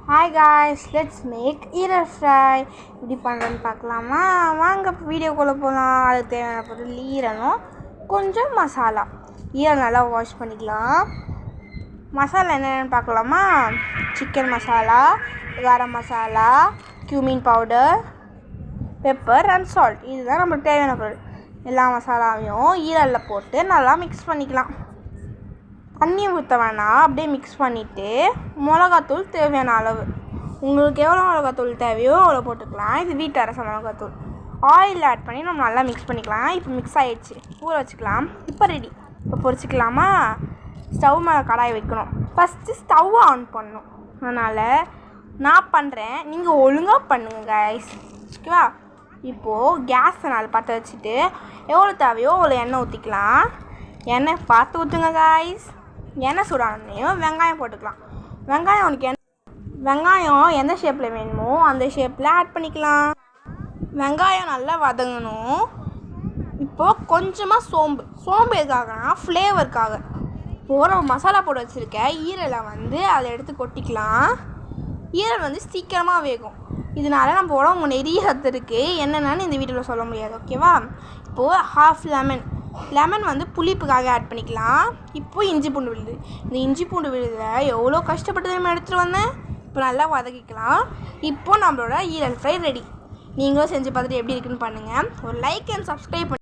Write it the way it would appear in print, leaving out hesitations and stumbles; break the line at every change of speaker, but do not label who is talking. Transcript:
Hi guys, let's make ஈரல் fry. இப்படி பண்ணுறேன்னு பார்க்கலாமா? வாங்க வீடியோக்குள்ளே போகலாம். அதுக்கு தேவையான பொருள் ஈரலும் கொஞ்சம் மசாலா. ஈரல் நல்லா வாஷ் பண்ணிக்கலாம். மசாலா என்னென்னு பார்க்கலாமா? Chicken masala, garam masala, cumin powder, pepper and salt. இதுதான் நம்மளுக்கு தேவையான பொருள். எல்லா மசாலாவையும் ஈரலில் போட்டு நல்லா மிக்ஸ் பண்ணிக்கலாம். தண்ணி ஊற்ற வேணாம், அப்படியே மிக்ஸ் பண்ணிவிட்டு மிளகாத்தூள் தேவையான அளவு, உங்களுக்கு எவ்வளோ மிளகாத்தூள் தேவையோ அவ்வளோ போட்டுக்கலாம். இது வீட்டு அரச மிளகாத்தூள். ஆயில் ஆட் பண்ணி நம்ம நல்லா மிக்ஸ் பண்ணிக்கலாம். இப்போ மிக்ஸ் ஆகிடுச்சு, ஊற வச்சுக்கலாம். இப்போ ரெடி. இப்போ பொரிச்சிக்கலாமா? ஸ்டவ் மேலே கடாய் வைக்கணும். ஃபஸ்ட்டு ஸ்டவ் ஆன் பண்ணணும். அதனால் நான் பண்ணுறேன், நீங்கள் ஒழுங்காக பண்ணுங்கள் கைஸ், ஓகேவா? இப்போது கேஸை நாலு பற்ற வச்சுட்டு எவ்வளோ தேவையோ அவ்வளோ எண்ணெய் ஊற்றிக்கலாம். எண்ணெய் பார்த்து ஊற்றுங்க கைஸ். எண்ணெய் சூடானோடனையும் வெங்காயம் போட்டுக்கலாம். வெங்காயம் எந்த ஷேப்பில் வேணுமோ அந்த ஷேப்பில் ஆட் பண்ணிக்கலாம். வெங்காயம் நல்லா வதங்கணும். இப்போது கொஞ்சமாக சோம்பு எதுக்காகனா ஃப்ளேவருக்காக. இப்போது நம்ம மசாலா போட்டு வச்சுருக்க ஈரலை அதை எடுத்து கொட்டிக்கலாம். ஈரல் சீக்கிரமாக வேகும். இதனால நம்ம உடம்பு நிறைய சத்து இருக்குது. என்னென்னு இந்த வீடியோவில் சொல்ல முடியாது, ஓகேவா? இப்போது ஹாஃப் லெமன் புளிப்புக்காக ஆட் பண்ணிக்கலாம். இப்போது இஞ்சி பூண்டு விழுது. இந்த இஞ்சி பூண்டு விழுதில் எவ்வளோ கஷ்டப்பட்டு நம்ம எடுத்துகிட்டு வந்தேன். இப்போ நல்லா வதக்கிக்கலாம். இப்போது நம்மளோட ஈரல் ஃப்ரை ரெடி. நீங்களும் செஞ்சு பார்த்துட்டு எப்படி இருக்குன்னு பண்ணுங்கள். ஒரு லைக் அண்ட் சப்ஸ்கிரைப்